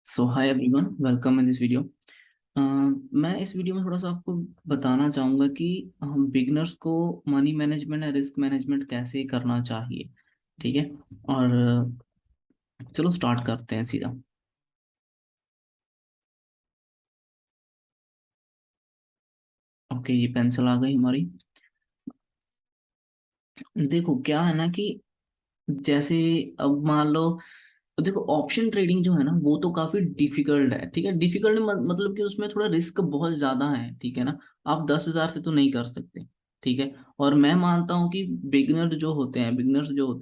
So hi everyone, welcome in this video. मैं इस video में थोड़ा सा आपको बताना चाहूँगा कि हम बिगनर्स को मनी मैनेजमेंट या रिस्क मैनेजमेंट कैसे करना चाहिए। ठीक है। और चलो स्टार्ट करते हैं सीधा। ओके, ये पेंसिल आ गई हमारी। देखो क्या है ना कि जैसे अब मान लो, तो देखो ऑप्शन ट्रेडिंग जो है ना वो तो काफी डिफिकल्ट है। ठीक है, डिफिकल्ट मतलब कि उसमें थोड़ा रिस्क बहुत ज्यादा है। ठीक है ना, आप 10,000 से तो नहीं कर सकते। ठीक है। और मैं मानता हूँ कि बिगनर्स जो होते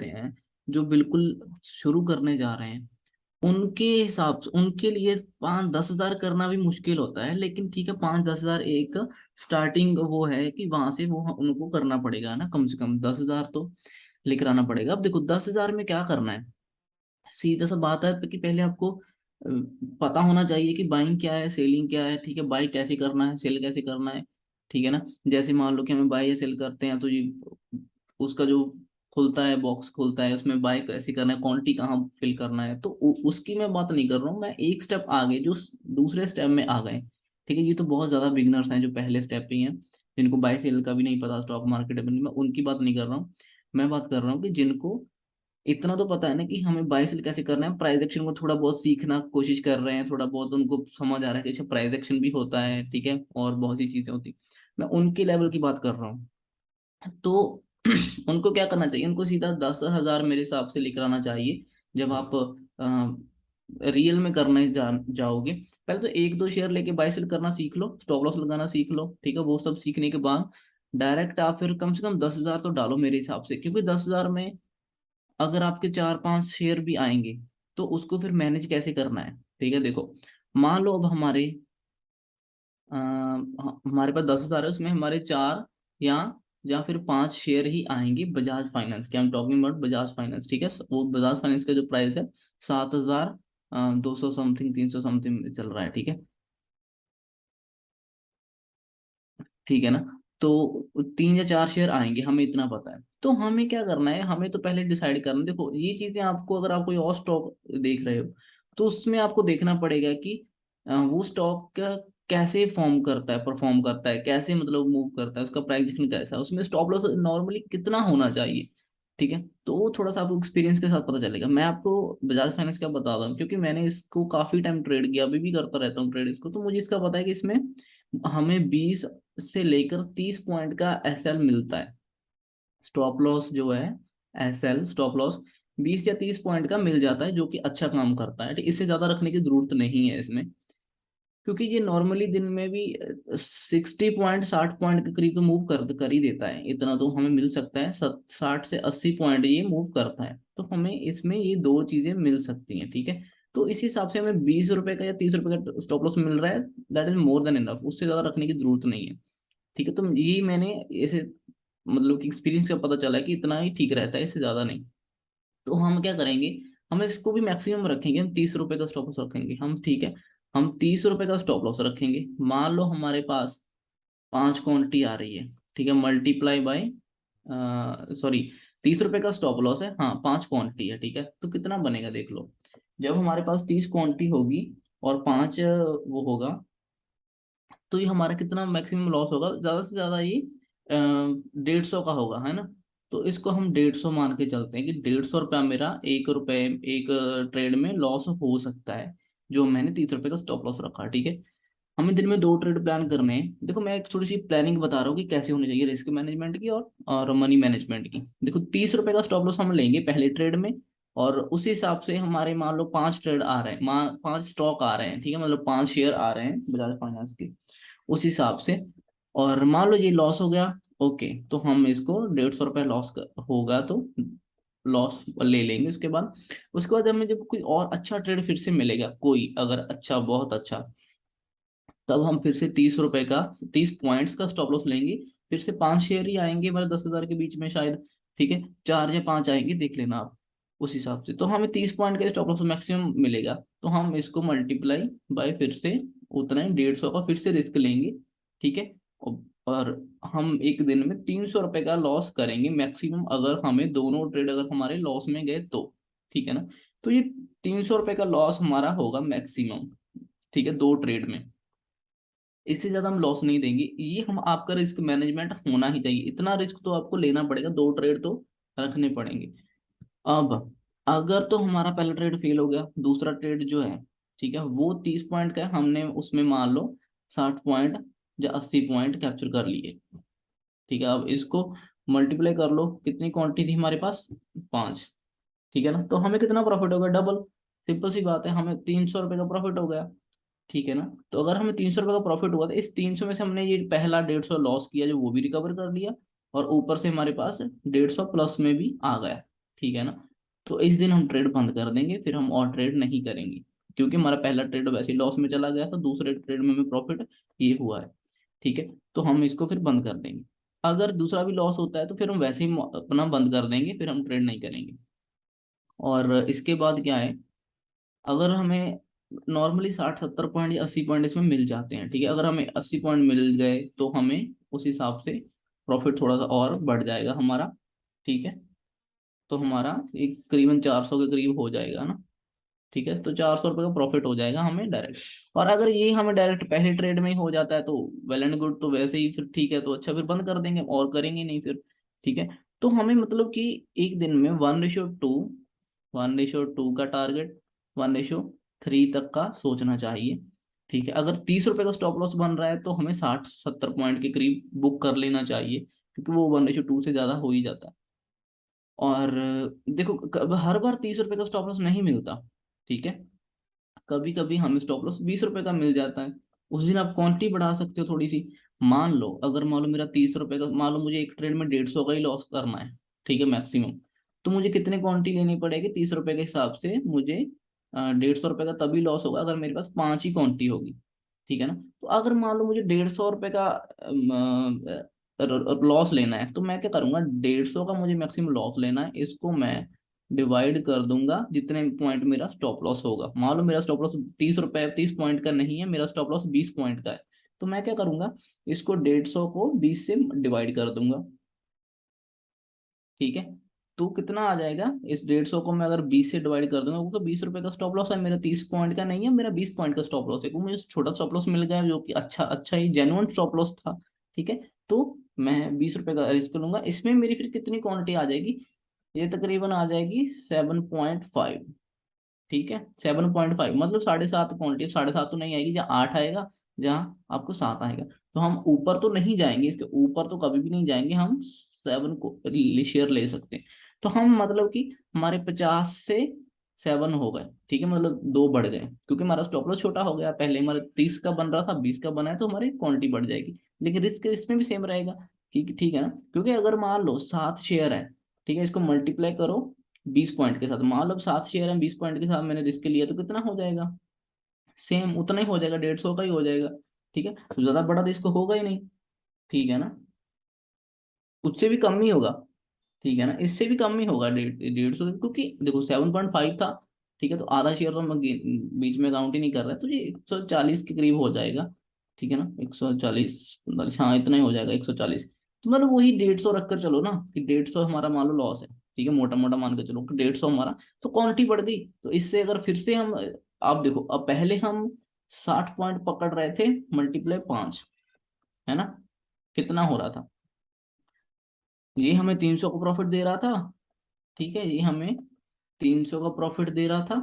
हैं, जो बिल्कुल शुरू करने जा रहे हैं, उनके हिसाब से उनके लिए 5-10 हजार करना भी मुश्किल होता है। लेकिन ठीक है, 5-10 हजार एक स्टार्टिंग वो है कि वहां से वो उनको करना पड़ेगा ना, कम से कम 10,000 तो लेकर आना पड़ेगा। अब देखो 10,000 में क्या करना है। सीधा सा बात है कि पहले आपको पता होना चाहिए कि बाइंग क्या है, सेलिंग क्या है। ठीक है, बाई कैसे करना है, सेल कैसे करना है। ठीक है ना। जैसे मान लो कि हमें बाई या सेल करते हैं तो ये उसका जो खुलता है, बॉक्स खुलता है, उसमें बाय कैसे करना है, क्वांटिटी कहाँ फिल करना है, तो उसकी मैं बात नहीं कर रहा हूँ। मैं एक स्टेप आगे जो दूसरे स्टेप में आ गए। ठीक है, ये तो बहुत ज्यादा बिगनर्स हैं जो पहले स्टेप पे ही हैं, जिनको बाय सेल का भी नहीं पता, स्टॉक मार्केट में। मैं उनकी बात नहीं कर रहा हूँ। मैं बात कर रहा हूँ कि जिनको इतना तो पता है ना कि हमें बाय सेल कैसे करना है, प्राइस एक्शन को थोड़ा बहुत सीखना कोशिश कर रहे हैं, थोड़ा बहुत उनको समझ आ रहा है कि अच्छा प्राइस एक्शन भी होता है। ठीक है, और बहुत सी चीजें होती। मैं उनके लेवल की बात कर रहा हूँ। तो उनको क्या करना चाहिए, उनको सीधा 10,000 मेरे हिसाब से लेकर आना चाहिए। जब आप रियल में करने जाओगे, पहले तो एक दो शेयर लेके बाय सेल करना सीख लो, स्टॉप लॉस लगाना सीख लो। ठीक है, वो सब सीखने के बाद डायरेक्ट आप फिर कम से कम 10,000 तो डालो मेरे हिसाब से, क्योंकि 10,000 में अगर आपके 4-5 शेयर भी आएंगे तो उसको फिर मैनेज कैसे करना है। ठीक है, देखो मान लो अब हमारे पास 10,000 है, उसमें हमारे चार या या फिर 5 शेयर ही आएंगे बजाज फाइनेंस के। हम टॉकिंग अबाउट बजाज फाइनेंस। ठीक है, वो बजाज फाइनेंस का जो प्राइस है 7,200 समथिंग, 300 समथिंग चल रहा है। ठीक है। ठीक है ना। तो 3 या 4 शेयर आएंगे, हमें इतना पता है। तो हमें क्या करना है, हमें तो पहले डिसाइड करना है। देखो ये चीजें आपको, अगर आप कोई और स्टॉक देख रहे हो तो उसमें आपको देखना पड़ेगा कि वो स्टॉक का कैसे फॉर्म करता है, परफॉर्म करता है, कैसे मतलब मूव करता है, उसका प्राइस एक्शन कैसा है, उसमें स्टॉप लॉस नॉर्मली कितना होना चाहिए। ठीक है, तो वो थोड़ा सा आपको एक्सपीरियंस के साथ पता चलेगा। मैं आपको बजाज फाइनेंस का बता रहा हूँ क्योंकि मैंने इसको काफी टाइम ट्रेड किया, अभी भी करता रहता हूँ ट्रेड इसको। तो मुझे इसका पता है कि इसमें हमें 20 से लेकर 30 पॉइंट का एसएल मिलता है। स्टॉप लॉस जो है, एसएल स्टॉप लॉस 20 या 30 पॉइंट का मिल जाता है, जो कि अच्छा काम करता है। ठीक, इससे ज्यादा रखने की जरूरत नहीं है इसमें, क्योंकि ये नॉर्मली दिन में भी 60 पॉइंट, 60 पॉइंट के करीब तो मूव कर ही देता है। इतना तो हमें मिल सकता है, 60 से 80 पॉइंट ये मूव करता है। तो हमें इसमें ये दो चीजें मिल सकती हैं। ठीक है, तो इस हिसाब से हमें 20 रुपए का या 30 रुपए का स्टॉप लॉस मिल रहा है, that is more than enough. उससे ज्यादा रखने की जरूरत नहीं है। ठीक है, तो यही मैंने ऐसे मतलब कि एक्सपीरियंस का पता चला है कि इतना ही ठीक रहता है, इससे ज्यादा नहीं। तो हम क्या करेंगे, हम इसको भी मैक्सिमम रखेंगे, हम 30 रुपए का स्टॉप लॉस रखेंगे हम। ठीक है, हम 30 रुपए का स्टॉप लॉस रखेंगे। मान लो हमारे पास 5 क्वांटिटी आ रही है। ठीक है, मल्टीप्लाई बाय, सॉरी, 30 रुपए का स्टॉप लॉस है, हाँ 5 क्वांटिटी है। ठीक है, तो कितना बनेगा देख लो। जब हमारे पास 30 क्वांटिटी होगी और 5 वो होगा, तो ये हमारा कितना मैक्सिमम लॉस होगा, ज्यादा से ज्यादा ये 150 का होगा, है ना। तो इसको हम 150 मान के चलते हैं कि 150 रुपया मेरा 1 रुपए एक ट्रेड में लॉस हो सकता है, जो मैंने 30 रुपए का स्टॉप लॉस रखा। ठीक है, हमें दिन में 2 ट्रेड प्लान करने हैं। देखो मैं एक थोड़ी सी प्लानिंग बता रहा हूँ कि कैसे होनी चाहिए रिस्क मैनेजमेंट की और मनी मैनेजमेंट की। देखो 30 रुपए का स्टॉप लॉस हम लेंगे पहले ट्रेड में, और उसी हिसाब से हमारे मान लो 5 ट्रेड आ रहे हैं, 5 स्टॉक आ रहे हैं। ठीक है, मतलब 5 शेयर आ रहे हैं बजाज फाइनेंस के, उस हिसाब से। और मान लो ये लॉस हो गया, ओके, तो हम इसको 150 रुपये लॉस होगा तो लॉस ले लेंगे। उसके बाद हमें जब कोई और अच्छा ट्रेड फिर से मिलेगा, कोई अगर अच्छा, बहुत अच्छा, तब हम फिर से 30 रुपए का, 30 पॉइंट्स का स्टॉप लॉस लेंगे। फिर से 5 शेयर ही आएंगे हमारे 10,000 के बीच में शायद। ठीक है, 4 या 5 आएंगे, देख लेना आप। उस हिसाब से तो हमें 30 पॉइंट का स्टॉप लॉस मैक्सिमम मिलेगा। तो हम इसको मल्टीप्लाई बाय फिर से उतना ही 150 का फिर से रिस्क लेंगे। ठीक है, और हम एक दिन में 300 रुपए का लॉस करेंगे मैक्सिमम, अगर हमें दोनों ट्रेड अगर हमारे लॉस में गए तो। ठीक है ना। तो ये 300 रुपए का लॉस हमारा होगा मैक्सिमम, ठीक है, 2 ट्रेड में। इससे ज्यादा हम लॉस नहीं देंगे। ये हम आपका रिस्क मैनेजमेंट होना ही चाहिए, इतना रिस्क तो आपको लेना पड़ेगा, 2 ट्रेड तो रखने पड़ेंगे। अब अगर तो हमारा पहला ट्रेड फेल हो गया, दूसरा ट्रेड जो है, ठीक है, वो 30 पॉइंट का है, हमने उसमें मान लो 60 पॉइंट या 80 पॉइंट कैप्चर कर लिए, ठीक है। अब इसको मल्टीप्लाई कर लो, कितनी क्वांटिटी थी हमारे पास, 5, ठीक है ना। तो हमें कितना प्रॉफिट होगा, डबल। सिंपल सी बात है, हमें 300 रुपये का प्रॉफिट हो गया, ठीक है ना। तो अगर हमें 300 रुपये का प्रॉफिट हुआ तो इस 300 में से हमने ये पहला 150 लॉस किया जो वो भी रिकवर कर लिया, और ऊपर से हमारे पास 150 प्लस में भी आ गया, ठीक है ना। तो इस दिन हम ट्रेड बंद कर देंगे, फिर हम और ट्रेड नहीं करेंगे, क्योंकि हमारा पहला ट्रेड वैसे ही लॉस में चला गया था, दूसरे ट्रेड में हमें प्रॉफिट ये हुआ है, ठीक है। तो हम इसको फिर बंद कर देंगे। अगर दूसरा भी लॉस होता है तो फिर हम वैसे ही अपना बंद कर देंगे, फिर हम ट्रेड नहीं करेंगे। और इसके बाद क्या है, अगर हमें नॉर्मली 60-70 पॉइंट या 80 पॉइंट इसमें मिल जाते हैं, ठीक है, अगर हमें 80 पॉइंट मिल गए तो हमें उस हिसाब से प्रॉफिट थोड़ा सा और बढ़ जाएगा हमारा, ठीक है। तो हमारा एक करीबन 400 के करीब हो जाएगा ना, ठीक है। तो 400 रुपये का प्रॉफिट हो जाएगा हमें डायरेक्ट। और अगर ये हमें डायरेक्ट पहले ट्रेड में ही हो जाता है तो वेल एंड गुड, तो वैसे ही फिर ठीक है, तो अच्छा, फिर बंद कर देंगे और करेंगे नहीं फिर, ठीक है। तो हमें मतलब कि एक दिन में 1:2, 1:2 का टारगेट, 1:3 तक का सोचना चाहिए, ठीक है। अगर 30 रुपए का स्टॉप लॉस बन रहा है तो हमें 60-70 पॉइंट के करीब बुक कर लेना चाहिए, क्योंकि वो 1:2 से ज्यादा हो ही जाता है। और देखो, हर बार 30 रुपए का स्टॉप लॉस नहीं मिलता, ठीक है। कभी कभी हमें स्टॉप लॉस 20 रुपए का मिल जाता है, उस दिन आप क्वांटिटी बढ़ा सकते हो थोड़ी सी। मान लो, अगर मान लो मेरा 30 रुपए का, मान लो मुझे एक ट्रेड में 150 का ही लॉस करना है, ठीक है, मैक्सिमम। तो मुझे कितनी क्वांटिटी लेनी पड़ेगी, 30 रुपए के हिसाब से मुझे 150 रुपए का तभी लॉस होगा अगर मेरे पास 5 ही क्वांटिटी होगी, ठीक है ना। तो अगर मान लो मुझे 150 रुपए का लॉस लेना है, तो मैं क्या करूंगा, 150 का मुझे मैक्सिमम लॉस लेना है, इसको मैं डिवाइड कर दूंगा जितने पॉइंट मेरा स्टॉप लॉस होगा। मान लो मेरा स्टॉप लॉस 30 रुपए, 30 पॉइंट का नहीं है, मेरा स्टॉप लॉस 20 पॉइंट का है। तो मैं क्या करूंगा, इसको 150 को 20 से डिवाइड कर दूंगा, ठीक है। तो कितना आ जाएगा, इस 150 को मैं अगर 20 से डिवाइड कर दूंगा, क्योंकि 20 रुपए का स्टॉप लॉस है मेरा, 30 पॉइंट का नहीं है मेरा, 20 पॉइंट का स्टॉप लॉस है, क्योंकि मुझे छोटा स्टॉप लॉस मिल गया जो कि अच्छा अच्छा ही जेन्युइन स्टॉप लॉस था, ठीक है। तो मैं 20 रुपए का रिस्क लूंगा, इसमें मेरी फिर कितनी क्वांटिटी आ जाएगी, ये तकरीबन आ जाएगी 7.5, ठीक है। 7.5 मतलब 7.5 क्वांटिटी, 7.5 तो नहीं आएगी, जहाँ 8 आएगा, जहाँ आपको 7 आएगा। तो हम ऊपर तो नहीं जाएंगे, इसके ऊपर तो कभी भी नहीं जाएंगे, हम 7 को शेयर ले सकते हैं। तो हम मतलब कि हमारे 50 से 7 हो गए, ठीक है, मतलब 2 बढ़ गए, क्योंकि हमारा स्टॉप लॉस छोटा हो गया, पहले हमारे 30 का बन रहा था, 20 का बना है, तो हमारी क्वांटिटी बढ़ जाएगी। लेकिन रिस्क इसमें भी सेम रहेगा, ठीक ठीक है ना, क्योंकि अगर मान लो 7 शेयर है, ठीक है, इसको मल्टीप्लाई करो 20 पॉइंट के साथ, मान लो 7 शेयर है, 20 पॉइंट के साथ मैंने रिस्क लिया, तो कितना हो जाएगा, सेम उतना ही हो जाएगा, 150 का ही हो जाएगा, ठीक है। तो ज्यादा बड़ा रिस्क होगा ही नहीं, ठीक है ना, उससे भी कम ही होगा, ठीक है ना, इससे भी कम ही होगा, 150, क्योंकि देखो 7.5 था, ठीक है। तो आधा शेयर तो हम बीच में काउंट ही नहीं कर रहे, तो ये 140 के करीब हो जाएगा, ठीक है ना, 140, 45, हाँ इतना ही हो जाएगा, 140। तो मतलब वही 150 रखकर चलो ना, कि 150 हमारा मान लो लॉस है, ठीक है, मोटा मोटा मान के चलो कि 150 हमारा, तो क्वांटिटी बढ़ गई, तो इससे अगर फिर से हम, आप देखो, अब पहले हम 60 पॉइंट पकड़ रहे थे, मल्टीप्लाई 5, है ना, कितना हो रहा था, ये हमें 300 को प्रॉफिट दे रहा था, ठीक है, ये हमें 300 का प्रॉफिट दे रहा था,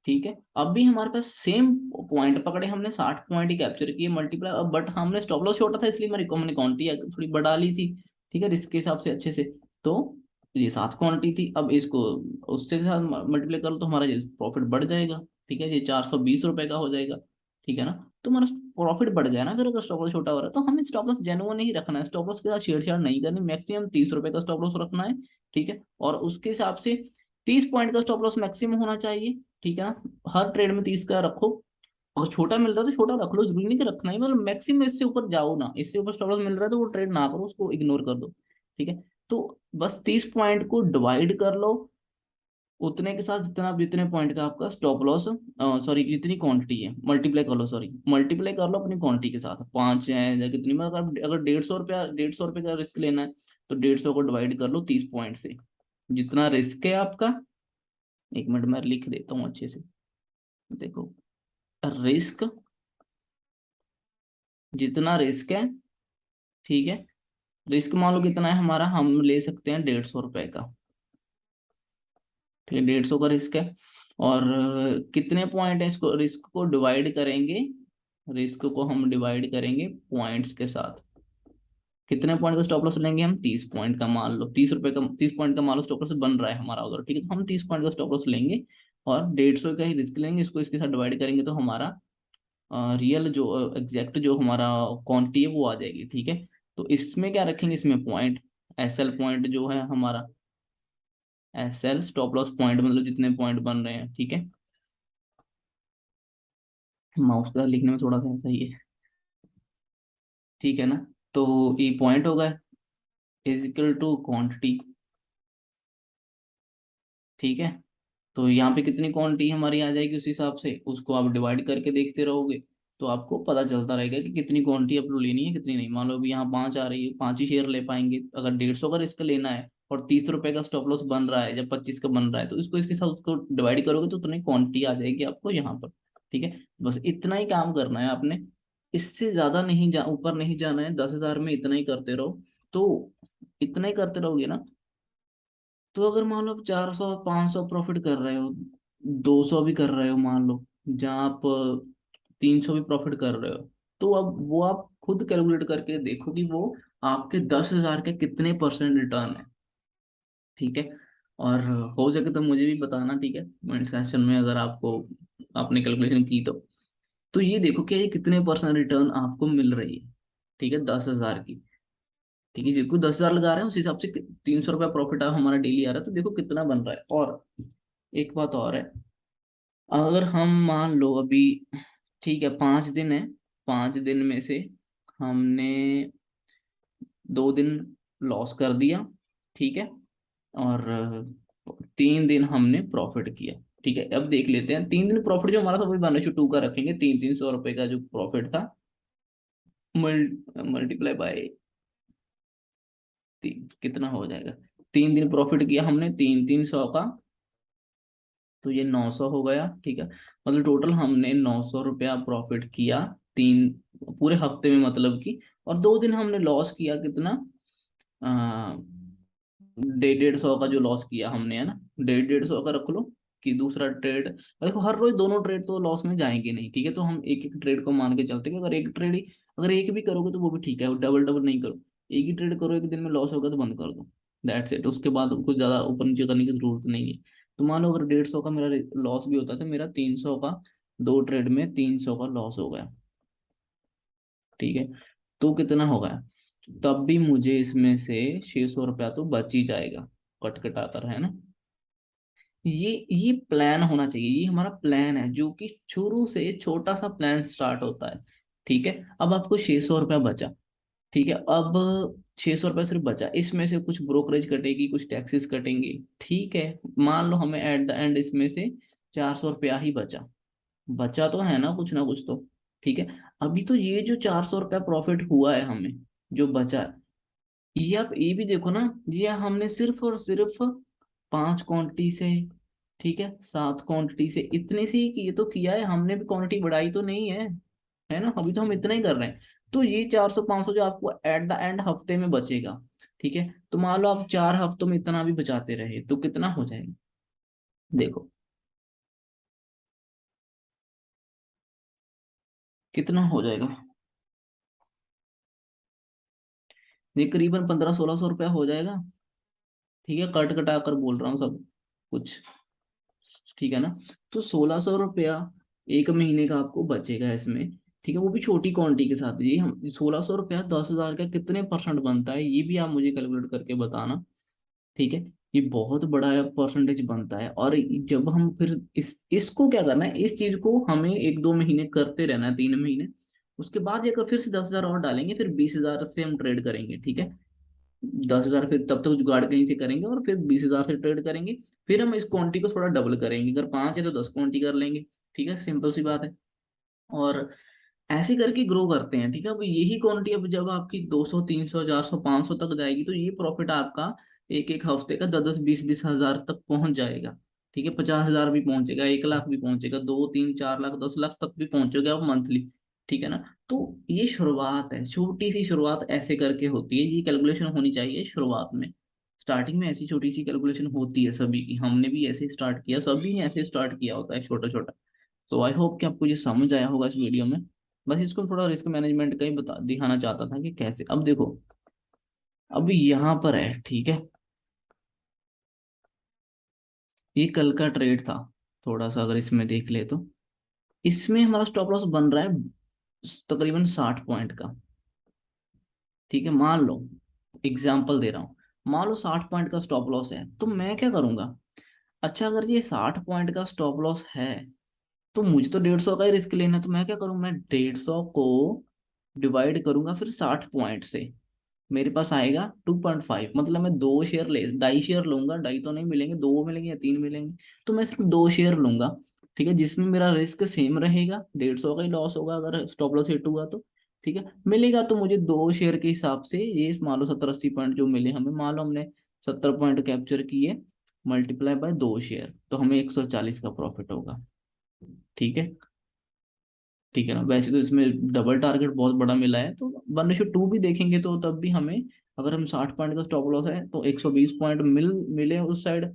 ठीक है। अब भी हमारे पास सेम पॉइंट पकड़े हमने, 60 पॉइंट ही कैप्चर किए मल्टीप्लाई, अब बट हमने स्टॉप लॉस छोटा था, इसलिए हमने क्वांटिटी थोड़ी बढ़ा ली थी, ठीक है, रिस्क के हिसाब से अच्छे से। तो ये 7 क्वांटिटी थी, अब इसको उससे के साथ मल्टीप्लाई करो तो हमारा ये प्रॉफिट बढ़ जाएगा, ठीक है, ये 420 रुपए का हो जाएगा, ठीक है ना। तो हमारा प्रॉफिट बढ़ गया ना, फिर अगर स्टॉप लॉस छोटा हो रहा है तो हमें स्टॉप लॉस जेन्युइन ही रखना है, स्टॉप लॉस के साथ छेड़छाड़ नहीं करनी, मैक्सिमम 30 रुपए का स्टॉप लॉस रखना है, ठीक है। और उसके हिसाब से 30 पॉइंट का स्टॉप लॉस मैक्सिमम होना चाहिए, ठीक है ना। हर ट्रेड में 30 का रखो, अगर छोटा मिल रहा है तो छोटा रख लो, जरूरी नहीं कि रखना ही, मतलब मैक्सिमम इससे ऊपर जाओ ना, इससे ऊपर स्टॉप लॉस मिल रहा है तो वो ट्रेड ना करो, उसको इग्नोर कर दो, ठीक है। तो बस 30 पॉइंट को डिवाइड कर लो उतने के साथ, जितना जितने पॉइंट का आपका स्टॉप लॉस, सॉरी जितनी क्वांटिटी है, मल्टीप्लाई कर लो, सॉरी मल्टीप्लाई कर लो अपनी क्वांटिटी के साथ, 5 है या कितनी, मतलब अगर 150 रुपया, 150 रुपये का रिस्क लेना है तो 150 को डिवाइड कर लो 30 पॉइंट से, जितना रिस्क है आपका, एक मिनट मैं लिख देता हूँ अच्छे से। देखो, रिस्क, जितना रिस्क है, ठीक है, रिस्क मान लो कितना है हमारा, हम ले सकते हैं 150 रुपए का। ठीक है, 150 का रिस्क है। और कितने पॉइंट है, इसको रिस्क को डिवाइड करेंगे, रिस्क को हम डिवाइड करेंगे पॉइंट्स के साथ। कितने पॉइंट का स्टॉप लॉस लेंगे हम, 30 पॉइंट का, मान लो 30 रुपए का, 30 पॉइंट का मान लो स्टॉप लॉस बन रहा है हमारा उधर, ठीक है, तो हम 30 पॉइंट का स्टॉप लॉस लेंगे और 150 का ही रिस्क लेंगे, इसको इसके साथ डिवाइड करेंगे तो हमारा रियल जो एग्जैक्ट जो हमारा क्वांटिटी है वो आ जाएगी। ठीक है, तो इसमें क्या रखेंगे, इसमें पॉइंट, एस एल पॉइंट जो है हमारा, S L stop loss point, मतलब जितने पॉइंट बन रहे हैं। ठीक है, माउस का लिखने में थोड़ा सा सही है, ठीक है ना। तो ये पॉइंट होगा, इज इक्वल टू क्वांटिटी। ठीक है, तो यहाँ पे कितनी क्वांटिटी हमारी आ जाएगी, उस हिसाब से उसको आप डिवाइड करके देखते रहोगे तो आपको पता चलता रहेगा कि कितनी क्वांटिटी आपको लेनी है कितनी नहीं। मान लो अभी यहाँ 5 आ रही है, 5 ही शेयर ले पाएंगे। अगर 150 का रिस्क लेना है और 30 रुपए का स्टॉप लॉस बन रहा है, जब 25 का बन रहा है, तो इसको इसके साथ उसको डिवाइड करोगे तो उतनी क्वांटिटी आ जाएगी आपको यहाँ पर। ठीक है, बस इतना ही काम करना है आपने, इससे ज्यादा नहीं ऊपर नहीं जाना है। 10,000 में इतना ही करते रहो, तो इतना ही करते रहोगे ना, तो अगर मान लो आप 400 500 प्रॉफिट कर रहे हो, 200 भी कर रहे हो मान लो, जहाँ आप 300 भी प्रॉफिट कर रहे हो, तो अब वो आप खुद कैलकुलेट करके देखो कि वो आपके 10,000 के कितने परसेंट रिटर्न है। ठीक है, और हो सके तो मुझे भी बताना, ठीक है, कमेंट सेक्शन में, अगर आपको, आपने कैलकुलेशन की तो ये देखो कि ये कितने परसेंट रिटर्न आपको मिल रही है। ठीक है, 10,000 की। ठीक है, जिसको 10,000 लगा रहे हैं उस हिसाब से 300 रुपया प्रॉफिट हमारा डेली आ रहा है, तो देखो कितना बन रहा है। और एक बात और है, अगर हम मान लो अभी, ठीक है, 5 दिन है, 5 दिन में से हमने 2 दिन लॉस कर दिया, ठीक है, और 3 दिन हमने प्रॉफिट किया। ठीक है, अब देख लेते हैं 3 दिन प्रॉफिट जो हमारा था वही 1/2 का रखेंगे, 300 300 रुपए का जो प्रॉफिट था, मल्टीप्लाई बाय 3, कितना हो जाएगा। 3 दिन प्रॉफिट किया हमने, 3 300 का, तो ये 900 हो गया। ठीक है, मतलब टोटल हमने 900 रुपया प्रॉफिट किया, तीन पूरे हफ्ते में, मतलब कि, और 2 दिन हमने लॉस किया कितना, 150 150 का जो लॉस किया हमने, है ना, 150 150 का रख लो कि दूसरा ट्रेड। देखो हर रोज दोनों ट्रेड तो लॉस में जाएंगे नहीं, ठीक है, तो हम एक एक ट्रेड को मान के चलते हैं कि अगर एक ट्रेड ही, अगर एक भी करोगे तो वो भी ठीक है, डबल डबल नहीं करो। एक ही ट्रेड करो, एक दिन में लॉस होगा तो बंद कर दो, दैट्स इट, उसके बाद कुछ ज्यादा ऊपर नीचे करने की जरूरत नहीं है। तो मान लो अगर 150 का मेरा लॉस भी होता है तो मेरा 300 का, 2 ट्रेड में 300 का लॉस हो गया। ठीक है, तो कितना हो गया, तब भी मुझे इसमें से 600 रुपया तो बच ही जाएगा, कट कटाता है ना। ये प्लान होना चाहिए, ये हमारा प्लान है जो कि शुरू से छोटा सा प्लान स्टार्ट होता है। ठीक है, अब आपको 600 रुपया बचा। ठीक है, अब 600 रुपया सिर्फ बचा, इसमें से कुछ ब्रोकरेज कटेगी, कुछ टैक्सेस कटेंगे। ठीक है, मान लो हमें एट द एंड इसमें से 400 रुपया ही बचा, बचा तो है ना कुछ ना कुछ तो। ठीक है, अभी तो ये जो 400 रुपया प्रॉफिट हुआ है हमें, जो बचा है, ये आप ये भी देखो ना, ये हमने सिर्फ और सिर्फ 5 क्वांटिटी से, ठीक है, 7 क्वांटिटी से, इतने से ही ये तो किया है हमने, भी क्वांटिटी बढ़ाई तो नहीं है ना, अभी तो हम इतना ही कर रहे हैं। तो ये 400 500 जो आपको एट द एंड हफ्ते में बचेगा, ठीक है, तो मान लो आप 4 हफ्तों में इतना भी बचाते रहे तो कितना हो जाएगा, देखो कितना हो जाएगा। ये करीबन 1500 1600 रुपया हो जाएगा। ठीक है, कट कटा कर बोल रहा हूँ सब कुछ, ठीक है ना। तो 1600 रुपया एक महीने का आपको बचेगा इसमें। ठीक है, वो भी छोटी क्वांटिटी के साथ। ये हम 1600 रुपया 10,000 का कितने परसेंट बनता है, ये भी आप मुझे कैलकुलेट करके बताना। ठीक है, ये बहुत बड़ा परसेंटेज बनता है। और जब हम फिर इसको क्या करना है, इस चीज को हमें 1 2 महीने करते रहना है, 3 महीने, उसके बाद ये अगर फिर से 10,000 और डालेंगे, फिर 20,000 से हम ट्रेड करेंगे। ठीक है, 10,000 फिर तब तक जुगाड़ कहीं से करेंगे और फिर 20,000 से ट्रेड करेंगे। फिर हम इस क्वांटिटी को थोड़ा डबल करेंगे, अगर 5 है तो 10 क्वांटिटी कर लेंगे। ठीक है, सिंपल सी बात है। और ऐसे करके ग्रो करते हैं। ठीक है, अब यही क्वांटिटी अब जब आपकी 200 300 400 500 तक जाएगी तो ये प्रॉफिट आपका एक एक हफ्ते का 10-10 20-20 हजार तक पहुंच जाएगा। ठीक है, 50 हजार भी पहुंचेगा, 1 लाख भी पहुंचेगा, 2 3 4 लाख 10 लाख तक भी पहुंचोगे आप मंथली। ठीक है ना। तो ये शुरुआत है, छोटी सी शुरुआत ऐसे करके होती है, ये कैलकुलेशन होनी चाहिए शुरुआत में। स्टार्टिंग में ऐसी छोटी सी कैलकुलेशन होती है सभी की, हमने भी ऐसे स्टार्ट किया, सभी ने ऐसे स्टार्ट किया होता है छोटा छोटा। तो आई होप कि आपको ये समझ आया होगा इस वीडियो में। बस इसको थोड़ा रिस्क मैनेजमेंट का ही बता दिखाना चाहता था कि कैसे। अब देखो, अब यहाँ पर है, ठीक है, ये कल का ट्रेड था। थोड़ा सा अगर इसमें देख ले तो इसमें हमारा स्टॉप लॉस बन रहा है तकरीबन 60 पॉइंट का। ठीक है, मान लो, एग्जाम्पल दे रहा हूँ, मान लो 60 पॉइंट का स्टॉप लॉस है, तो मैं क्या करूंगा। अच्छा, अगर ये 60 पॉइंट का स्टॉप लॉस है, तो मुझे तो 150 का ही रिस्क लेना है, तो मैं क्या करूँ, मैं 150 को डिवाइड करूंगा फिर 60 पॉइंट से। मेरे पास आएगा 2.5, मतलब मैं 2 शेयर ले, 2.5 शेयर लूंगा, 2.5 तो नहीं मिलेंगे, 2 मिलेंगे या 3 मिलेंगे। तो मैं सिर्फ 2 शेयर लूंगा। ठीक है, जिसमें मेरा रिस्क सेम रहेगा, 150 का ही लॉस होगा अगर स्टॉप लॉस हिट हुआ तो। ठीक है, मिलेगा तो मुझे 2 शेयर के हिसाब से ये मान लो 70-80 पॉइंट जो मिले हमें, मान लो हमने 70 पॉइंट कैप्चर किए, मल्टीप्लाई बाय 2 शेयर, तो हमें 140 का प्रॉफिट होगा। ठीक है। ठीक है ना, वैसे तो इसमें डबल टारगेट बहुत बड़ा मिला है, तो 1:2 भी देखेंगे तो तब भी हमें, अगर हम 60 पॉइंट का स्टॉप लॉस है तो 120 पॉइंट मिले उस साइड,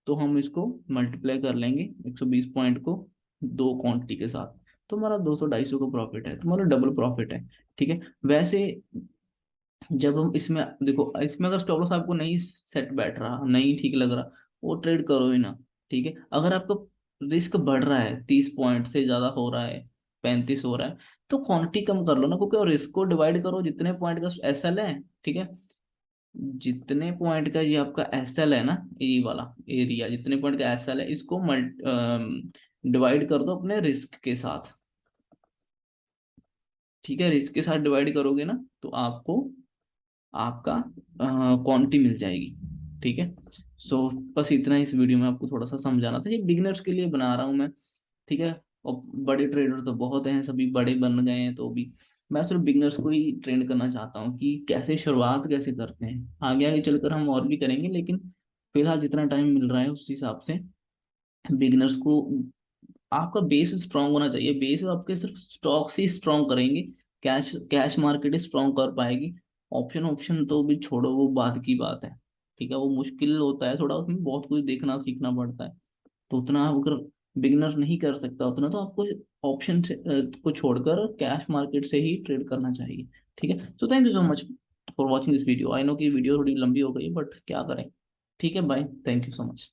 तो हम इसको मल्टीप्लाई कर लेंगे 120 पॉइंट को 2 क्वांटिटी के साथ, तो हमारा 200-250 का प्रॉफिट है, तो हमारा डबल प्रॉफिट है। ठीक है। वैसे जब हम इसमें देखो, इसमें अगर स्टॉप लॉस आपको नहीं सेट बैठ रहा, नहीं ठीक लग रहा, वो ट्रेड करो ही ना। ठीक है, अगर आपका रिस्क बढ़ रहा है, 30 पॉइंट से ज्यादा हो रहा है, 35 हो रहा है, तो क्वांटिटी कम कर लो ना, क्योंकि और रिस्क को डिवाइड करो, जितने पॉइंट का एसएल है। ठीक है, जितने पॉइंट का ये आपका एसएल है ना, ये वाला एरिया, जितने पॉइंट का एसएल है, इसको डिवाइड कर दो अपने रिस्क के साथ। ठीक है, रिस्क के साथ डिवाइड करोगे ना, तो आपको आपका क्वांटिटी मिल जाएगी। ठीक है। सो बस इतना ही इस वीडियो में आपको थोड़ा सा समझाना था, ये बिगिनर्स के लिए बना रहा हूँ मैं। ठीक है। और बड़े ट्रेडर तो बहुत हैं, सभी बड़े बन गए हैं, तो भी मैं सिर्फ बिगिनर्स को ही ट्रेन करना चाहता हूँ कि कैसे शुरुआत कैसे करते हैं, आगे आगे चलकर हम और भी करेंगे, लेकिन फिलहाल जितना टाइम मिल रहा है उस हिसाब से बिगिनर्स को, आपका बेस स्ट्रांग होना चाहिए। बेस आपके सिर्फ स्टॉक से स्ट्रांग करेंगे, कैश कैश मार्केट स्ट्रांग कर पाएगी। ऑप्शन ऑप्शन तो भी छोड़ो, वो बाद की बात है। ठीक है, वो मुश्किल होता है थोड़ा, उसमें बहुत कुछ देखना सीखना पड़ता है। तो उतना अगर बिगिनर नहीं कर सकता उतना, तो आपको ऑप्शन से को छोड़कर कैश मार्केट से ही ट्रेड करना चाहिए। ठीक है, so thank you so much for watching this video. I know कि वीडियो थोड़ी लंबी हो गई, बट क्या करें। ठीक है, bye, thank you so much.